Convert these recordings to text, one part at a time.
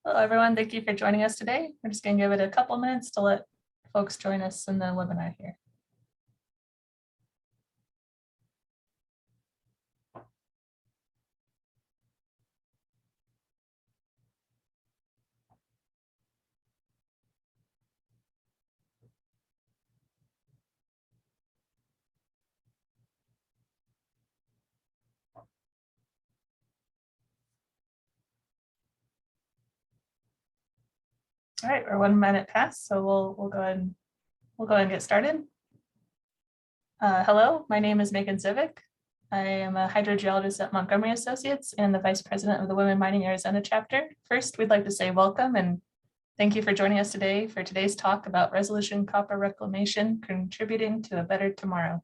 Hello, everyone. Thank you for joining us today. We're just going to give it a couple minutes to let folks join us in the webinar here. All right, we're 1 minute past, so we'll go ahead and get started. Hello, my name is Megan Zivic. I am a hydrogeologist at Montgomery Associates and the Vice President of the Women Mining Arizona chapter. First, we'd like to say welcome and thank you for joining us today for today's talk about resolution copper reclamation contributing to a better tomorrow.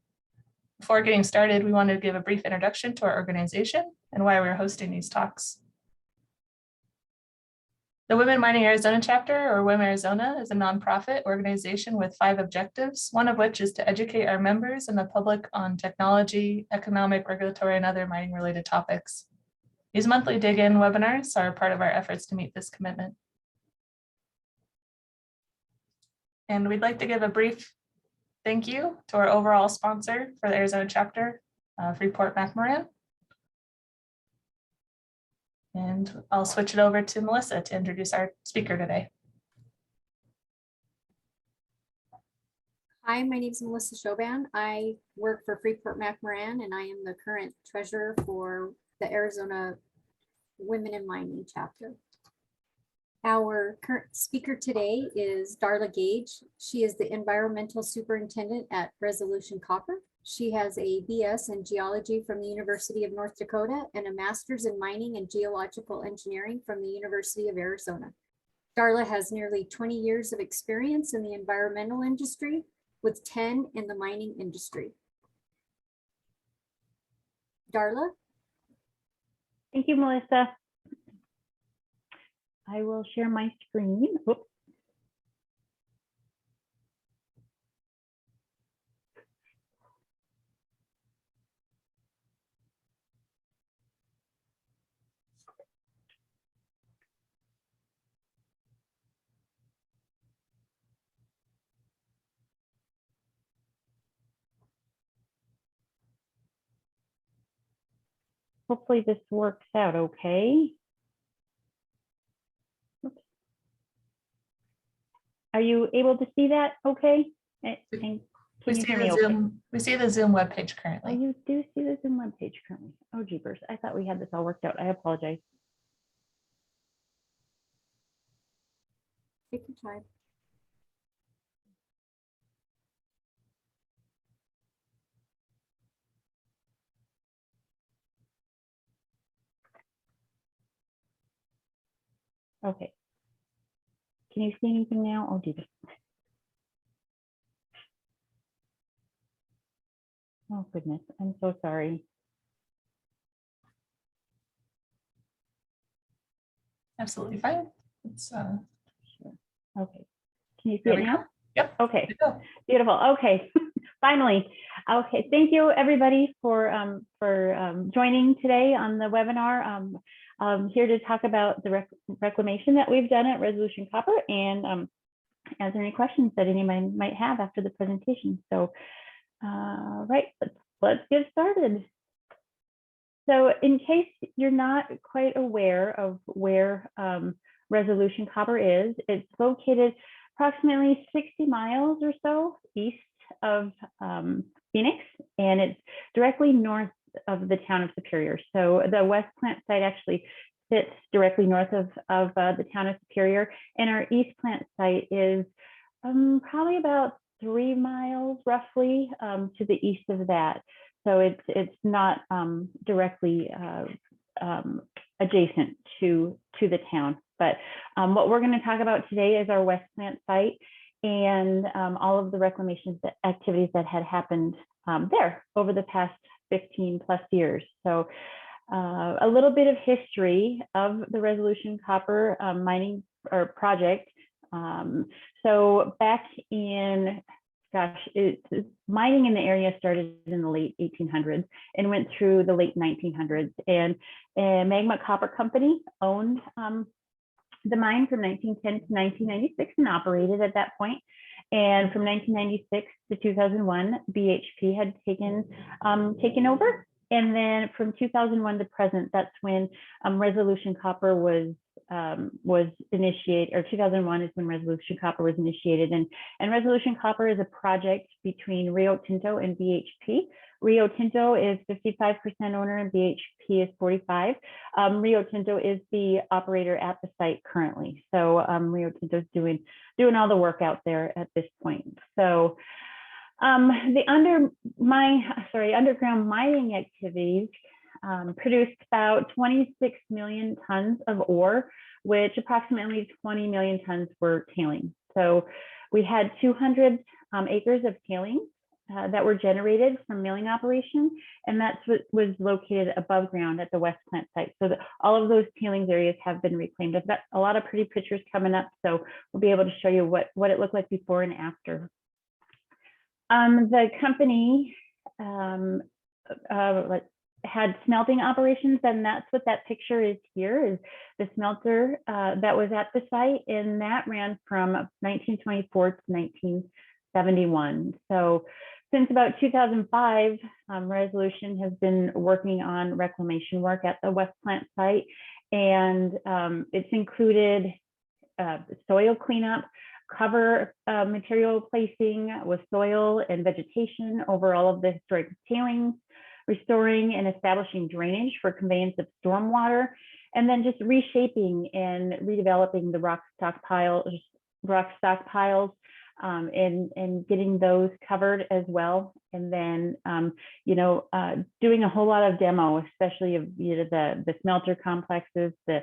Before getting started, we wanted to give a brief introduction to our organization and why we're hosting these talks. The Women Mining Arizona chapter, or WIM Arizona, is a nonprofit organization with 5 objectives, one of which is to educate our members and the public on technology, economic, regulatory, and other mining related topics. These monthly dig-in webinars are part of our efforts to meet this commitment. And we'd like to give a brief thank you to our overall sponsor for the Arizona chapter, Freeport-McMoRan. And I'll switch it over to Melissa to introduce our speaker today. Hi, my name is Melissa Chauvin. I work for Freeport-McMoRan and I am the current treasurer for the Arizona Women in Mining chapter. Our current speaker today is Darla Gage. She is the environmental superintendent at Resolution Copper. She has a BS in geology from the University of North Dakota and a master's in mining and geological engineering from the University of Arizona. Darla has nearly 20 years of experience in the environmental industry, with 10 in the mining industry. Darla? Thank you, Melissa. I will share my screen. Oops. Hopefully this works out okay. Oops. Are you able to see that okay? And We see the Zoom webpage currently. Oh, you do see the Zoom webpage currently. Oh, jeepers. I thought we had this all worked out. I apologize. Take your time. Okay. Can you see anything now? Oh, jeepers. Oh, goodness. I'm so sorry. Absolutely fine. It's, Sure. Okay. Can you see there it we now? go. Yep. Okay. Beautiful. Okay. Finally. Okay. Thank you, everybody, for joining today on the webinar. Here to talk about the reclamation that we've done at Resolution Copper and answer any questions that anyone might have after the presentation. So, right, let's get started. So in case you're not quite aware of where Resolution Copper is, it's located approximately 60 miles or so east of Phoenix, and it's directly north of the town of Superior. So the West Plant site actually sits directly north of the town of Superior, and our East Plant site is probably about 3 miles roughly to the east of that. So it's not directly adjacent to the town. But what we're going to talk about today is our West Plant site and all of the reclamation activities that had happened there over the past 15 plus years. So a little bit of history of the Resolution Copper mining or project. So back in, mining in the area started in the late 1800s and went through the late 1900s. And Magma Copper Company owned the mine from 1910 to 1996 and operated at that point. And from 1996 to 2001, BHP had taken over. And then from 2001 to present, that's when Resolution Copper was initiated, or 2001 is when Resolution Copper was initiated. And Resolution Copper is a project between Rio Tinto and BHP. Rio Tinto is 55% owner and BHP is 45. Rio Tinto is the operator at the site currently. So Rio Tinto is doing all the work out there at this point. So the underground mining activities produced about 26 million tons of ore, which approximately 20 million tons were tailings. So we had 200 acres of tailings that were generated from milling operations, and that's what was located above ground at the West Plant site. So all of those tailings areas have been reclaimed. I've got a lot of pretty pictures coming up, so we'll be able to show you what it looked like before and after. The company had smelting operations, and that's what that picture is here, is the smelter that was at the site, and that ran from 1924 to 1971. So since about 2005, Resolution has been working on reclamation work at the West Plant site, and it's included soil cleanup, cover material placing with soil and vegetation over all of the historic tailings, restoring and establishing drainage for conveyance of stormwater, and then just reshaping and redeveloping the rock stockpiles, and getting those covered as well. And then, doing a whole lot of demo, especially of the smelter complexes, the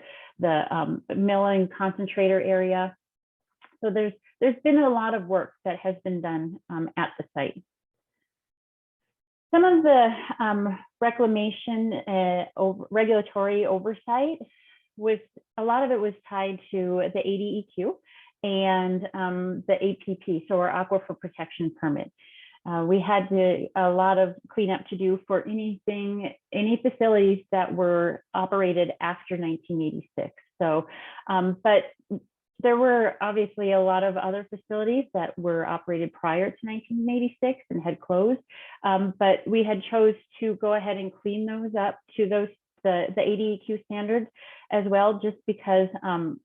milling concentrator area. So there's been a lot of work that has been done at the site. Some of the reclamation regulatory oversight a lot of it was tied to the ADEQ and the APP, so our Aquifer Protection Permit. We had a lot of cleanup to do for any facilities that were operated after 1986. So, but there were obviously a lot of other facilities that were operated prior to 1986 and had closed, but we had chose to go ahead and clean those up to the ADEQ standards as well, just because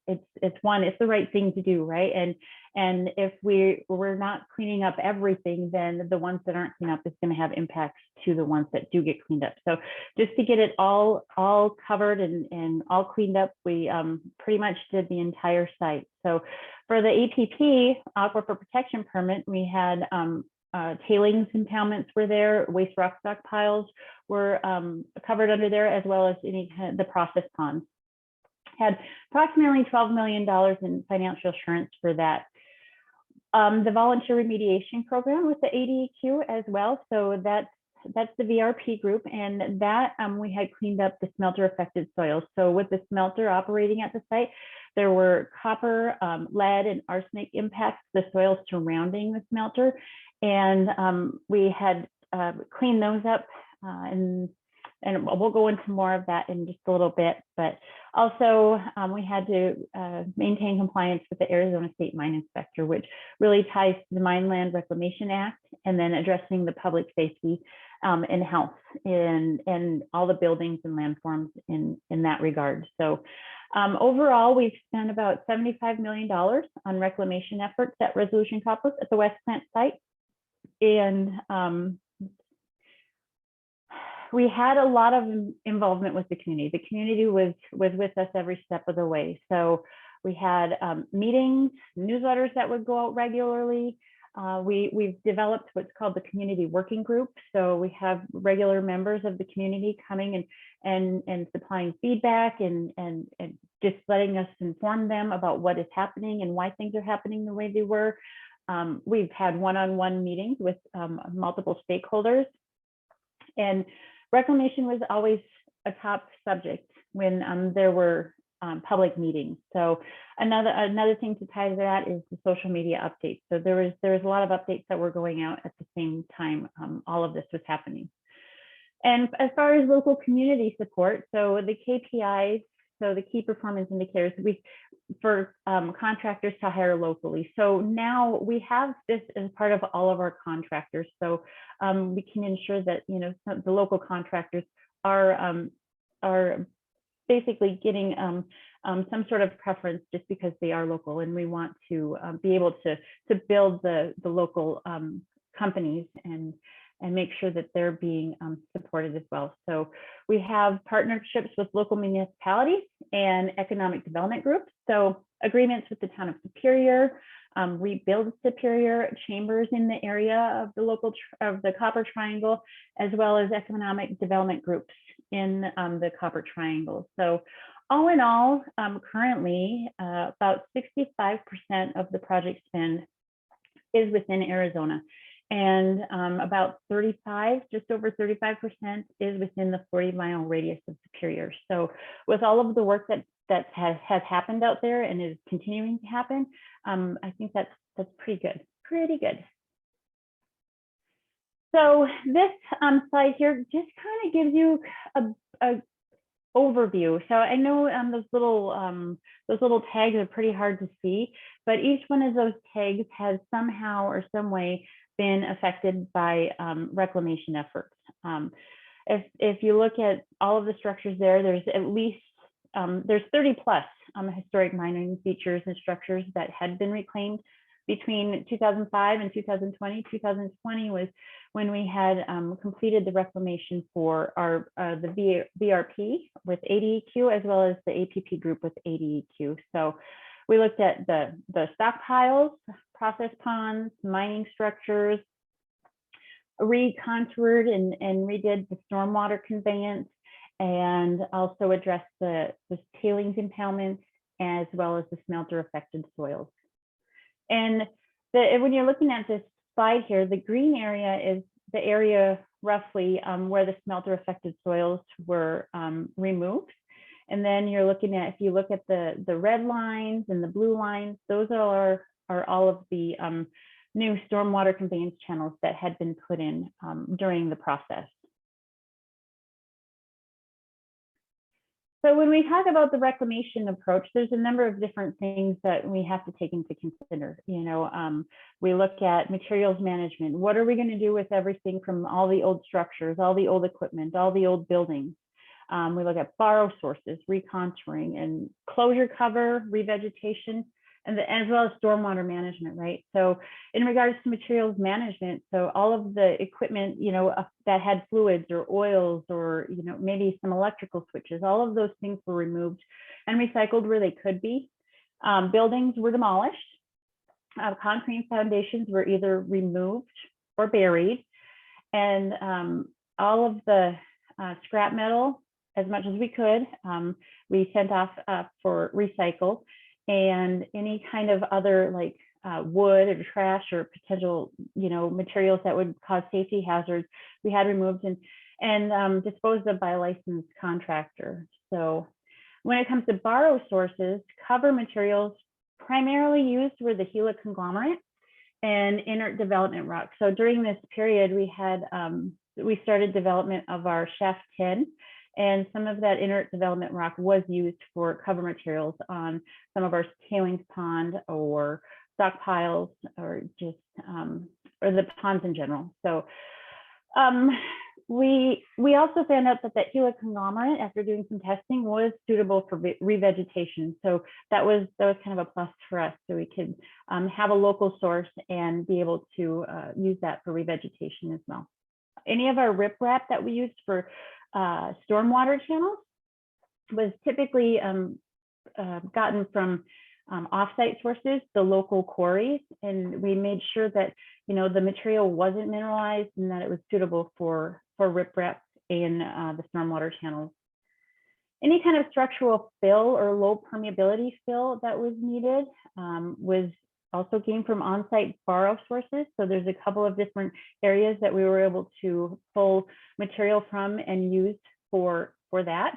it's the right thing to do, right? And if we're not cleaning up everything, then the ones that aren't cleaned up is going to have impacts to the ones that do get cleaned up. So just to get it all covered and all cleaned up, we pretty much did the entire site. So for the APP, Aquifer Protection Permit, we had tailings impoundments were there, waste rock stockpiles were covered under there, as well as the process ponds. Had approximately $12 million in financial assurance for that. The volunteer remediation program with the ADEQ as well. So that's the VRP group, and that we had cleaned up the smelter affected soils. So with the smelter operating at the site, there were copper, lead, and arsenic impacts to the soils surrounding the smelter. And we had cleaned those up, and we'll go into more of that in just a little bit. But also we had to maintain compliance with the Arizona State Mine Inspector, which really ties to the Mine Land Reclamation Act, and then addressing the public safety and health in all the buildings and landforms in that regard. So overall, we've spent about $75 million on reclamation efforts at Resolution Copper at the West Plant site. And we had a lot of involvement with the community. The community was with us every step of the way. So we had meetings, newsletters that would go out regularly. We've developed what's called the community working group. So we have regular members of the community coming and supplying feedback and just letting us inform them about what is happening and why things are happening the way they were. We've had one-on-one meetings with multiple stakeholders, and reclamation was always a top subject when there were public meetings. So another thing to tie to that is the social media updates. So there was a lot of updates that were going out at the same time all of this was happening. And as far as local community support, so the KPIs, so the key performance indicators, contractors to hire locally. So now we have this as part of all of our contractors. So we can ensure that, you know, the local contractors are basically getting some sort of preference just because they are local, and we want to be able to build the local companies and make sure that they're being supported as well. So we have partnerships with local municipalities and economic development groups. So agreements with the town of Superior, Rebuild Superior, chambers in the area of the local of the Copper Triangle, as well as economic development groups in the Copper Triangle. So all in all, currently about 65% of the project spend is within Arizona. And about 35, just over 35% is within the 40-mile radius of Superior. So with all of the work that has happened out there and is continuing to happen, I think that's pretty good. So this slide here just kind of gives you a overview. So I know those little tags are pretty hard to see, but each one of those tags has somehow or some way been affected by reclamation efforts. If you look at all of the structures there, there's at least there's 30 plus historic mining features and structures that had been reclaimed between 2005 and 2020. 2020 was when we had completed the reclamation for our the VRP with ADEQ, as well as the APP group with ADEQ. So we looked at the stockpiles, process ponds, mining structures, recontoured and redid the stormwater conveyance, and also addressed the tailings impoundments, as well as the smelter affected soils. And when you're looking at this slide here, the green area is the area roughly where the smelter affected soils were removed. And then you're looking at, if you look at the red lines and the blue lines, those are all of the new stormwater conveyance channels that had been put in during the process. So when we talk about the reclamation approach, there's a number of different things that we have to take into consider. You know, we look at materials management. What are we going to do with everything from all the old structures, all the old equipment, all the old buildings? We look at borrow sources, recontouring, and closure cover, revegetation, and as well as stormwater management, right? So in regards to materials management, so all of the equipment, you know, that had fluids or oils or, you know, maybe some electrical switches, all of those things were removed and recycled where they could be. Buildings were demolished. Concrete foundations were either removed or buried. And all of the scrap metal, as much as we could, we sent off for recycle. And any kind of other like wood or trash or potential, you know, materials that would cause safety hazards, we had removed and disposed of by a licensed contractor. So when it comes to borrow sources, cover materials primarily used were the Gila conglomerate and inert development rock. So during this period, we had we started development of our Shaft 10. And some of that inert development rock was used for cover materials on some of our tailings pond or stockpiles, or just or the ponds in general. So we also found out that Gila conglomerate, after doing some testing, was suitable for revegetation. So that was kind of a plus for us. So we could have a local source and be able to use that for revegetation as well. Any of our riprap that we used for stormwater channels was typically gotten from offsite sources, the local quarries, and we made sure that, you know, the material wasn't mineralized and that it was suitable for riprap in the stormwater channels. Any kind of structural fill or low permeability fill that was needed was also came from on-site borrow sources. So there's a couple of different areas that we were able to pull material from and use for that.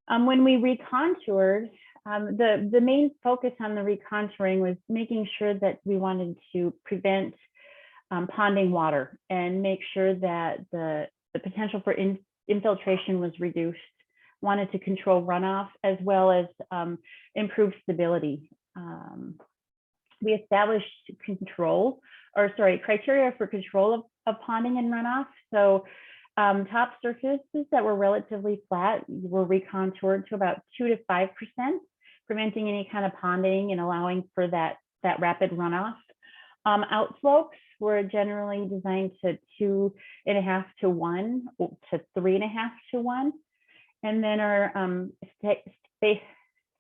When we recontoured, the main focus on the recontouring was making sure that we wanted to prevent ponding water and make sure that the potential for infiltration was reduced wanted to control runoff as well as improve stability. We established criteria for control of ponding and runoff. So top surfaces that were relatively flat were recontoured to about 2 to 5%, preventing any kind of ponding and allowing for that rapid runoff. Outslopes were generally designed to 2.5 to 1 to 3.5 to 1. And then our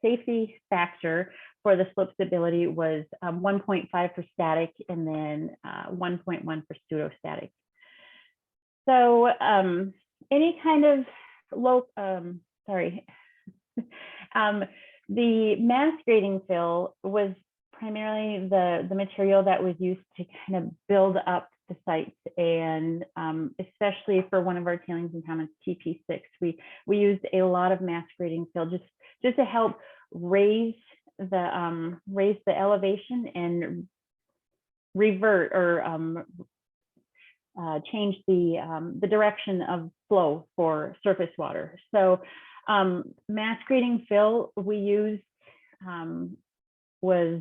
safety factor for the slope stability was 1.5 for static and then 1.1 for pseudostatic. So any kind of the mass grading fill was primarily the material that was used to kind of build up the sites, and especially for one of our tailings impoundments, TP6, we used a lot of mass grading fill just to help raise the elevation and revert or change the direction of flow for surface water. So mass grading fill we used was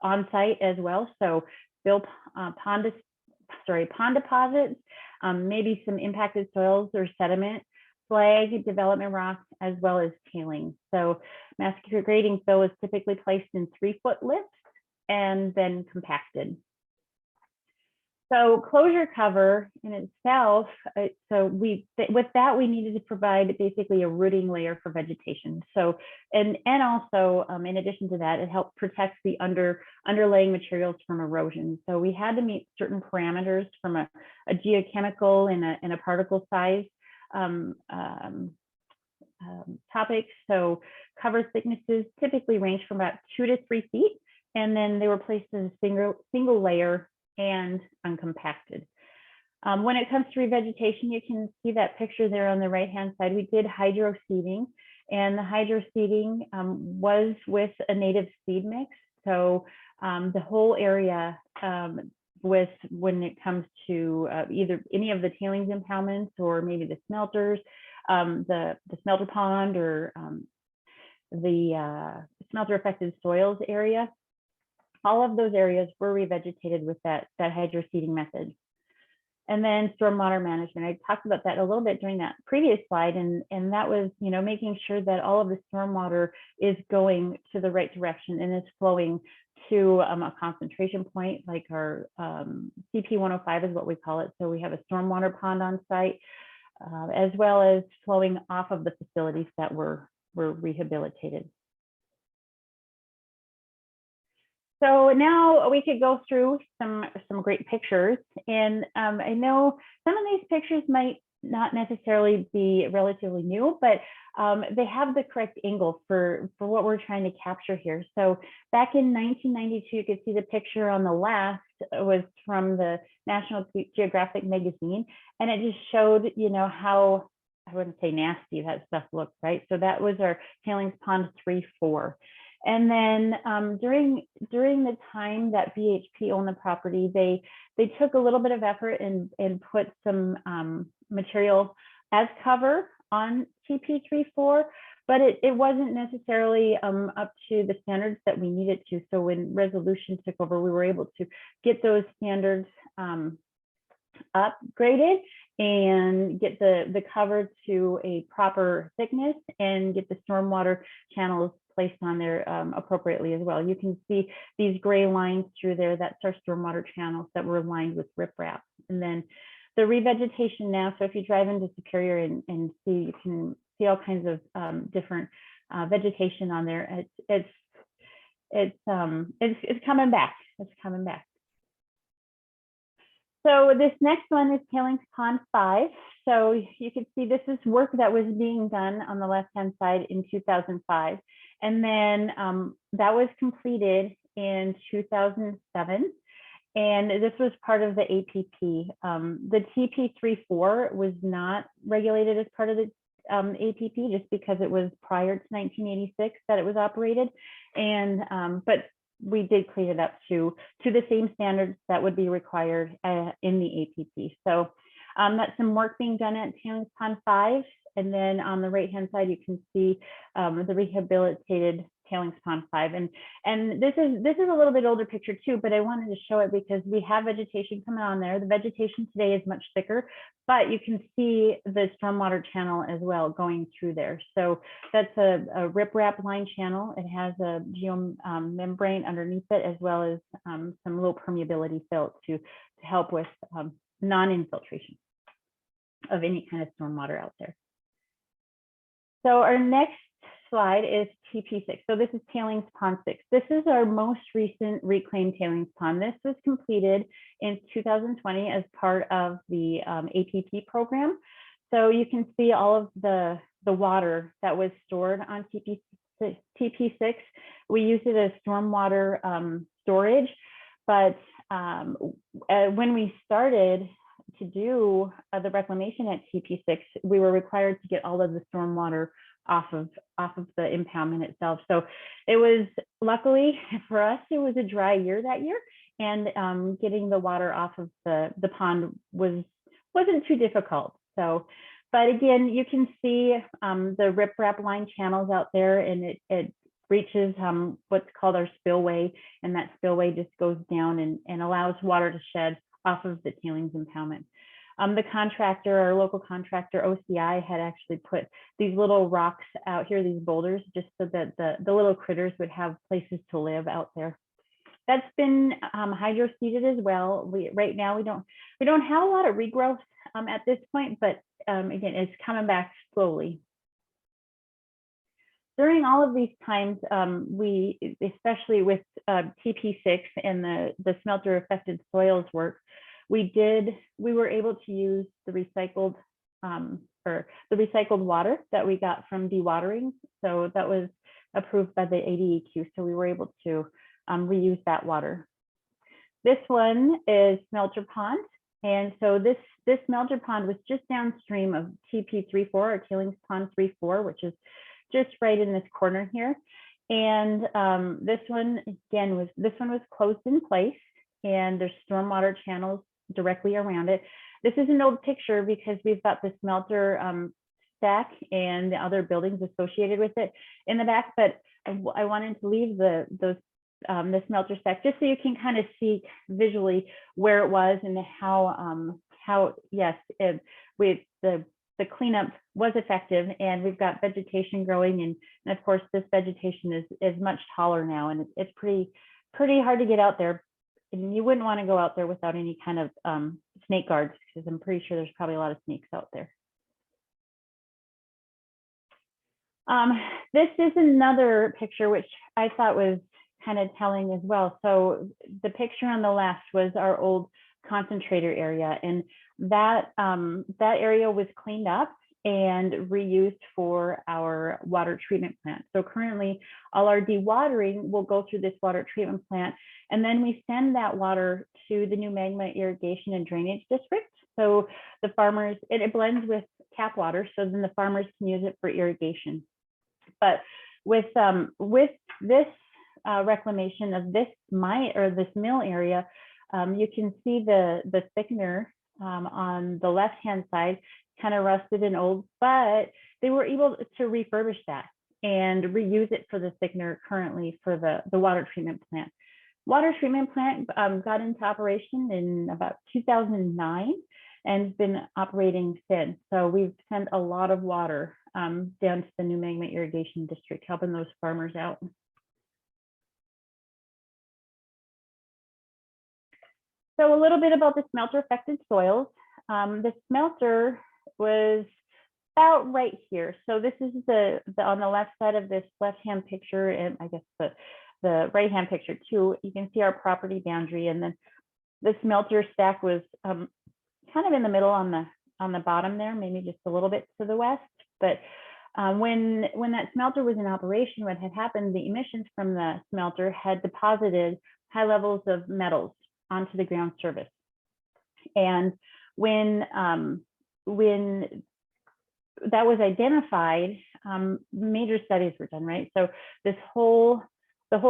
on site as well. So fill pond deposits, maybe some impacted soils or sediment, slag, development rocks, as well as tailings. So mass grading fill is typically placed in 3-foot lifts and then compacted. So closure cover in itself, with that we needed to provide basically a rooting layer for vegetation. So and also in addition to that, it helped protect the underlaying materials from erosion. So we had to meet certain parameters from a geochemical and a particle size topic. So cover thicknesses typically range from about 2 to 3 feet, and then they were placed in a single layer and uncompacted. When it comes to revegetation, you can see that picture there on the right-hand side. We did hydro seeding, and the hydro seeding was with a native seed mix. So the whole area when it comes to either any of the tailings impoundments or maybe the smelters, the smelter pond or the smelter affected soils area, all of those areas were revegetated with that hydro seeding method. And then stormwater management, I talked about that a little bit during that previous slide, and that was, making sure that all of the stormwater is going to the right direction and is flowing to a concentration point, like our CP 105 is what we call it. So we have a stormwater pond on site, as well as flowing off of the facilities that were rehabilitated. So now we could go through some great pictures, and I know some of these pictures might not necessarily be relatively new, but they have the correct angle for what we're trying to capture here. So back in 1992, you could see the picture on the left was from the National Geographic magazine, and it just showed, how, I wouldn't say nasty that stuff looked, right? So that was our tailings pond 3-4. And then during the time that BHP owned the property, they took a little bit of effort and put some material as cover on TP34, but it wasn't necessarily up to the standards that we needed to. So when resolution took over, we were able to get those standards upgraded and get the cover to a proper thickness and get the stormwater channels placed on there appropriately as well. You can see these gray lines through there. That's our stormwater channels that were lined with riprap. And then the revegetation now, so if you drive into Superior and see, you can see all kinds of different vegetation on there. It's coming back. It's coming back. So this next one is Tailings Pond 5. So you can see this is work that was being done on the left-hand side in 2005. And then that was completed in 2007. And this was part of the APP. The TP34 was not regulated as part of the APP just because it was prior to 1986 that it was operated. And but we did clean it up to the same standards that would be required in the APP. So That's some work being done at Tailings Pond 5. And then on the right-hand side, you can see the rehabilitated Tailings Pond 5. And this is a little bit older picture too, but I wanted to show it because we have vegetation coming on there. The vegetation today is much thicker, but you can see the stormwater channel as well going through there. So that's a riprap line channel. It has a geomembrane underneath it, as well as some low permeability fill to help with non-infiltration of any kind of stormwater out there. So our next slide is TP6. So this is Tailings Pond 6. This is our most recent reclaimed tailings pond. This was completed in 2020 as part of the APP program. So you can see all of the water that was stored on TP6. We use it as stormwater storage, but when we started to do the reclamation at TP6, we were required to get all of the stormwater off of the impoundment itself. So it was, luckily for us, it was a dry year that year, and getting the water off of the pond wasn't too difficult. So, but again, you can see the riprap line channels out there, and it reaches what's called our spillway, and that spillway just goes down and allows water to shed off of the tailings impoundment. The contractor, our local contractor, OCI, had actually put these little rocks out here, these boulders, just so that the little critters would have places to live out there. That's been hydro-seeded as well. Right now we don't have a lot of regrowth at this point, but again, it's coming back slowly. During all of these times, we, especially with TP6 and the smelter affected soils work, we were able to use the recycled water that we got from dewatering. So that was approved by the ADEQ. So we were able to reuse that water. This one is Smelter Pond. And so this smelter pond was just downstream of TP34, or Tailings Pond 34, which is just right in this corner here. And this one, again, was closed in place, and there's stormwater channels directly around it. This is an old picture because we've got the smelter stack and the other buildings associated with it in the back, but I wanted to leave the smelter stack just so you can kind of see visually where it was and how yes, the cleanup was effective, and we've got vegetation growing, and of course this vegetation is much taller now, and it's pretty hard to get out there. And you wouldn't want to go out there without any kind of snake guards, because I'm pretty sure there's probably a lot of snakes out there. This is another picture which I thought was kind of telling as well. So the picture on the left was our old concentrator area, and that area was cleaned up and reused for our water treatment plant. So currently all our dewatering will go through this water treatment plant, and then we send that water to the new magma irrigation and drainage district. So the farmers, it blends with tap water, so then the farmers can use it for irrigation. But with this reclamation of this mill area, you can see the thickener on the left-hand side kind of rusted and old, but they were able to refurbish that and reuse it for the thickener currently for the water treatment plant. Water treatment plant got into operation in about 2009 and has been operating since. So we've sent a lot of water down to the new magma irrigation district, helping those farmers out. So a little bit about the smelter affected soils. The smelter was about right here. So this is on the left side of this left-hand picture, and I guess the right-hand picture too. You can see our property boundary, and then the smelter stack was kind of in the middle on the bottom there, maybe just a little bit to the west. But when that smelter was in operation, what had happened, the emissions from the smelter had deposited high levels of metals onto the ground surface. And when that was identified, major studies were done, right? So the whole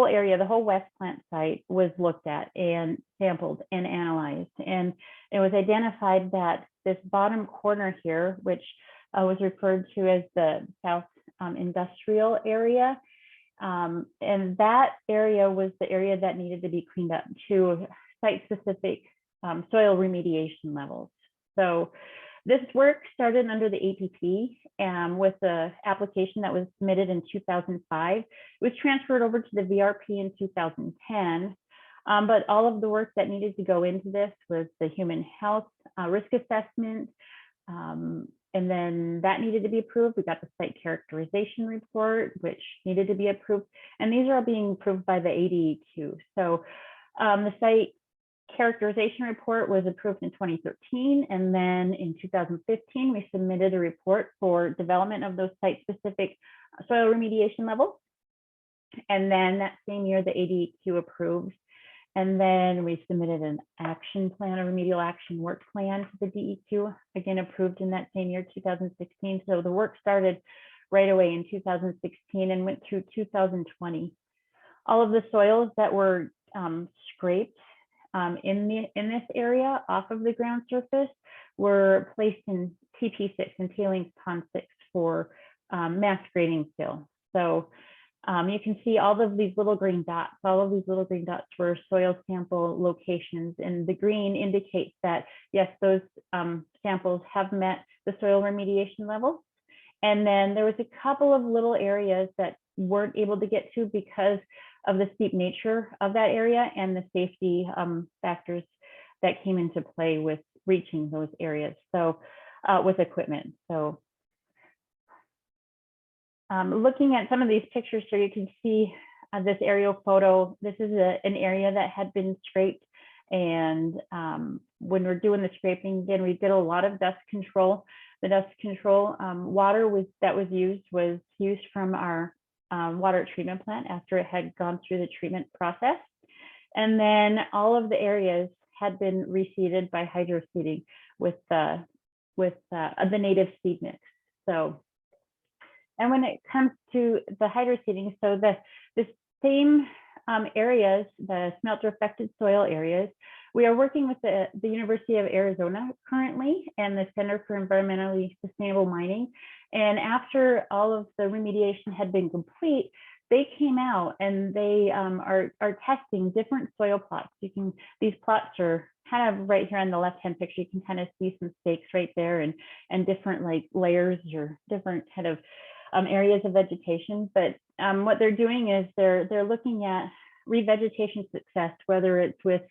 area, the whole West Plant site was looked at and sampled and analyzed. And it was identified that this bottom corner here, which was referred to as the South Industrial area. And that area was the area that needed to be cleaned up to site-specific soil remediation levels. So this work started under the APP with the application that was submitted in 2005. It was transferred over to the VRP in 2010. But all of the work that needed to go into this was the human health risk assessment, and then that needed to be approved. We got the site characterization report, which needed to be approved. And these are all being approved by the ADEQ. So the site characterization report was approved in 2013. And then in 2015, we submitted a report for development of those site-specific soil remediation levels. And then that same year, the ADEQ approved. And then we submitted an action plan, a remedial action work plan to the DEQ, again approved in that same year, 2016. So the work started right away in 2016 and went through 2020. All of the soils that were scraped in this area off of the ground surface were placed in TP6 and tailings pond 6 for mass grading fill. So you can see all of these little green dots. All of these little green dots were soil sample locations, and the green indicates that, yes, those samples have met the soil remediation levels. And then there was a couple of little areas that weren't able to get to because of the steep nature of that area and the safety factors that came into play with reaching those areas. So with equipment. So looking at some of these pictures here, you can see this aerial photo. This is an area that had been scraped. And when we're doing the scraping, again, we did a lot of dust control. The dust control water that was used from our water treatment plant after it had gone through the treatment process. And then all of the areas had been reseeded by hydroseeding with the native seed mix. So, and when it comes to the hydroseeding, so the same areas, the smelter affected soil areas, we are working with the University of Arizona currently and the Center for Environmentally Sustainable Mining. And after all of the remediation had been complete, they came out and they are testing different soil plots. These plots are kind of right here on the left-hand picture. You can kind of see some stakes right there and different like layers or different kind of areas of vegetation. But what they're doing is they're looking at revegetation success, whether it's with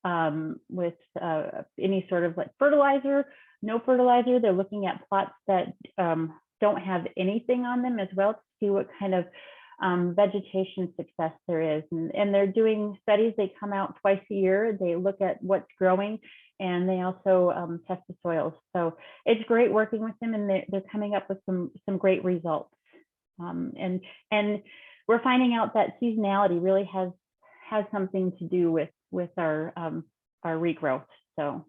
any sort of like fertilizer, no fertilizer. They're looking at plots that don't have anything on them as well to see what kind of vegetation success there is. And they're doing studies. They come out twice a year. They look at what's growing and they also test the soils. So it's great working with them, and they're coming up with some great results. And we're finding out that seasonality really has something to do with our regrowth. So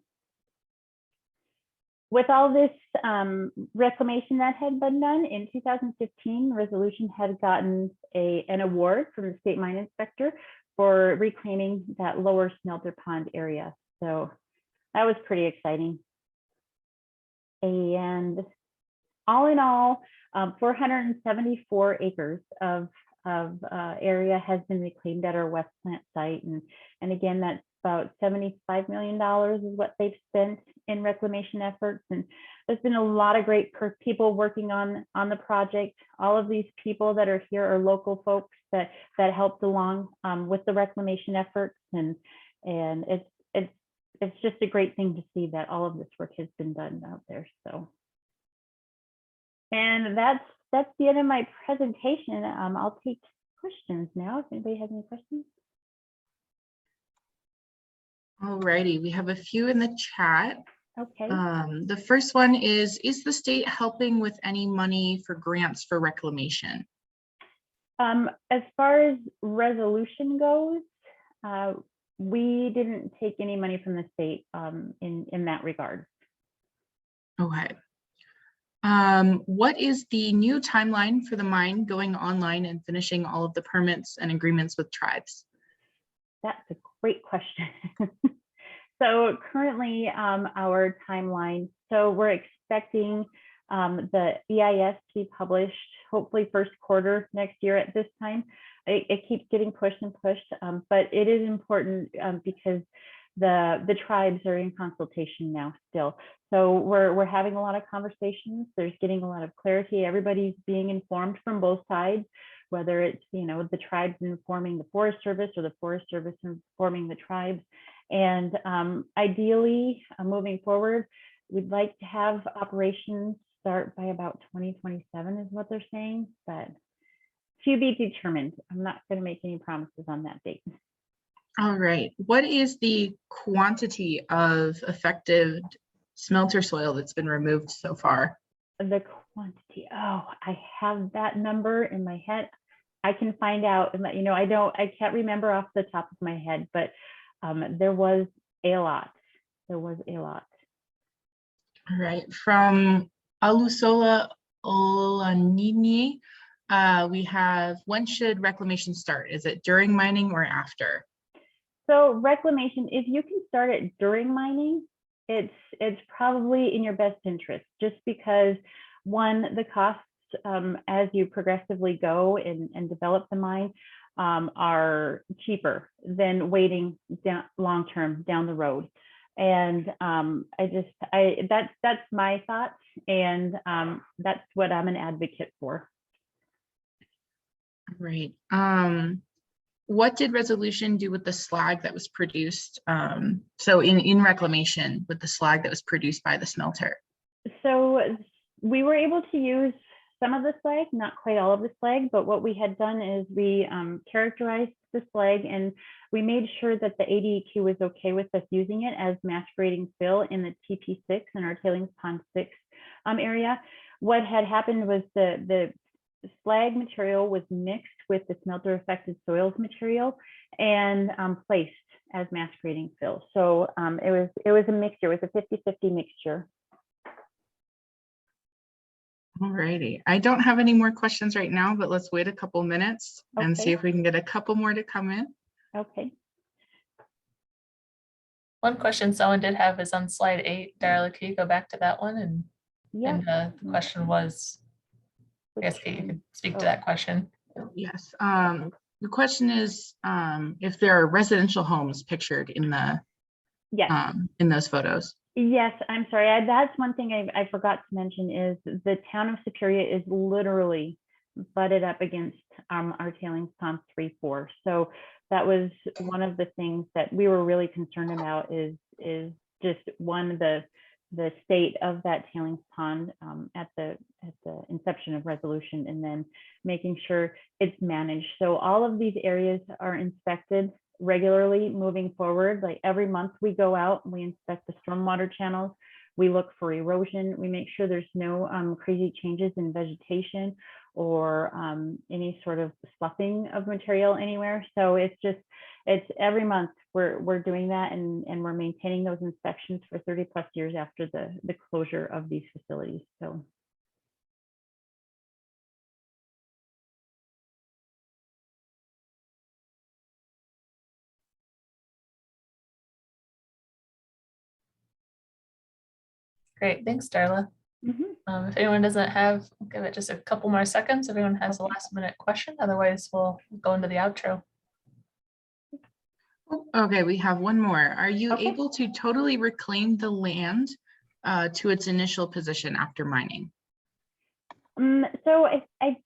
with all this reclamation that had been done in 2015, Resolution had gotten an award from the state mine inspector for reclaiming that lower smelter pond area. So that was pretty exciting. And all in all, 474 acres of area has been reclaimed at our West Plant site. And again, that's about $75 million is what they've spent in reclamation efforts. And there's been a lot of great people working on the project. All of these people that are here are local folks that helped along with the reclamation efforts. And it's just a great thing to see that all of this work has been done out there. So, and that's the end of my presentation. I'll take questions now if anybody has any questions. All righty, we have a few in the chat. Okay. The first one is the state helping with any money for grants for reclamation? As far as Resolution goes, we didn't take any money from the state in that regard. Okay. What is the new timeline for the mine going online and finishing all of the permits and agreements with tribes? That's a great question. So currently, our timeline, so we're expecting the EIS to be published hopefully first quarter next year at this time. It keeps getting pushed and pushed, but it is important because the tribes are in consultation now still. So we're having a lot of conversations. There's getting a lot of clarity. Everybody's being informed from both sides, whether it's, the tribes informing the Forest Service or the Forest Service informing the tribes. And ideally, moving forward, we'd like to have operations start by about 2027 is what they're saying, but to be determined. I'm not going to make any promises on that date. All right. What is the quantity of affected smelter soil that's been removed so far? The quantity, I have that number in my head. I can find out and let you know. I can't remember off the top of my head, but there was a lot. There was a lot. All right. From Alusola Olanini, we have, when should reclamation start? Is it during mining or after? So reclamation, if you can start it during mining, it's probably in your best interest, just because one, the costs as you progressively go and develop the mine are cheaper than waiting down long term down the road. And that's my thoughts, and that's what I'm an advocate for. Right. What did resolution do with the slag that was produced? So in reclamation with the slag that was produced by the smelter? So we were able to use some of the slag, not quite all of the slag, but what we had done is we characterized the slag and we made sure that the ADEQ was okay with us using it as masquerading fill in the TP6 and our tailings pond 6 area. What had happened was the slag material was mixed with the smelter affected soils material and placed as masquerading fill. So it was a mixture, it was a 50-50 mixture. All righty. I don't have any more questions right now, but let's wait a couple minutes and see if we can get a couple more to come in. Okay. One question someone did have is on slide 8. Darla, can you go back to that one? And, Yeah. the question was, I guess Kate, you could speak to that question. Yes. The question is if there are residential homes pictured in the in those photos. Yes, I'm sorry. That's one thing I forgot to mention is the town of Superior is literally butted up against our tailings pond 3-4. So that was one of the things that we were really concerned about is just one, the state of that tailings pond at the inception of resolution, and then making sure it's managed. So all of these areas are inspected regularly moving forward. Like every month we go out and we inspect the stormwater channels. We look for erosion. We make sure there's no crazy changes in vegetation or any sort of sloughing of material anywhere. So it's every month we're doing that, and we're maintaining those inspections for 30+ years after the closure of these facilities. So. Great, thanks, Darla. If anyone doesn't have, I'll give it just a couple more seconds. If anyone has a last minute question, otherwise we'll go into the outro. Okay, we have one more. Are you able to totally reclaim the land to its initial position after mining? So I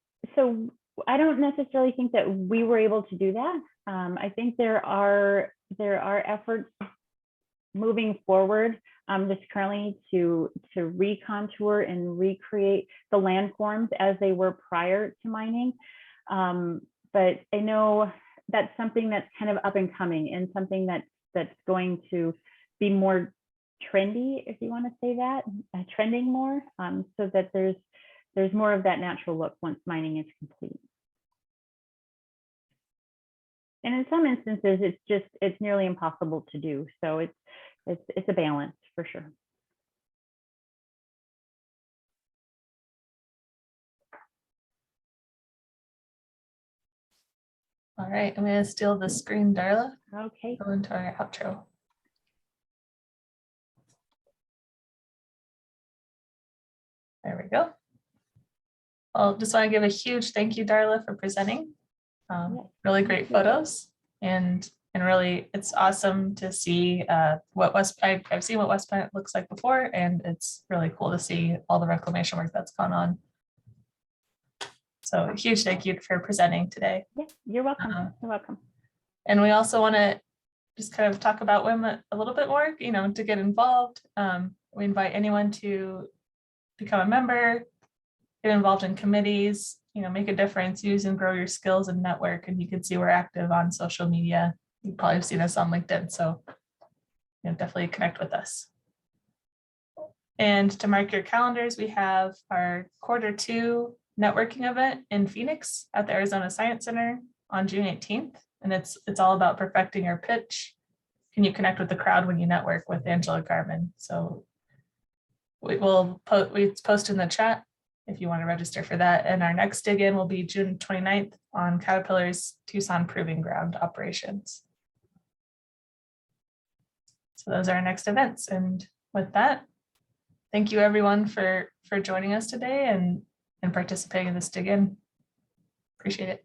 don't necessarily think that we were able to do that. I think there are efforts moving forward just currently to recontour and recreate the landforms as they were prior to mining. But I know that's something that's kind of up and coming, and something that's going to be more trendy, if you want to say that, trending more, so that there's more of that natural look once mining is complete. And in some instances, it's nearly impossible to do. So it's a balance for sure. All right, I'm going to steal the screen, Darla. Okay. Go into our outro. There we go. Well, just want to give a huge thank you, Darla, for presenting. Really great photos, and really it's awesome to see what I've seen what West Point looks like before, and it's really cool to see all the reclamation work that's gone on. So a huge thank you for presenting today. Yeah, you're welcome. You're welcome. And we also want to just kind of talk about women a little bit more, to get involved. We invite anyone to become a member, get involved in committees, make a difference, use and grow your skills and network. And you can see we're active on social media. You've probably seen us on LinkedIn, so definitely connect with us. And to mark your calendars, we have our Q2 networking event in Phoenix at the Arizona Science Center on June 18th. And it's all about perfecting your pitch. Can you connect with the crowd when you network with Angela Garman? So we post in the chat if you want to register for that. And our next dig in will be June 29th on Caterpillar's Tucson Proving Ground operations. So those are our next events. And with that, thank you everyone for joining us today and participating in this dig in. Appreciate it.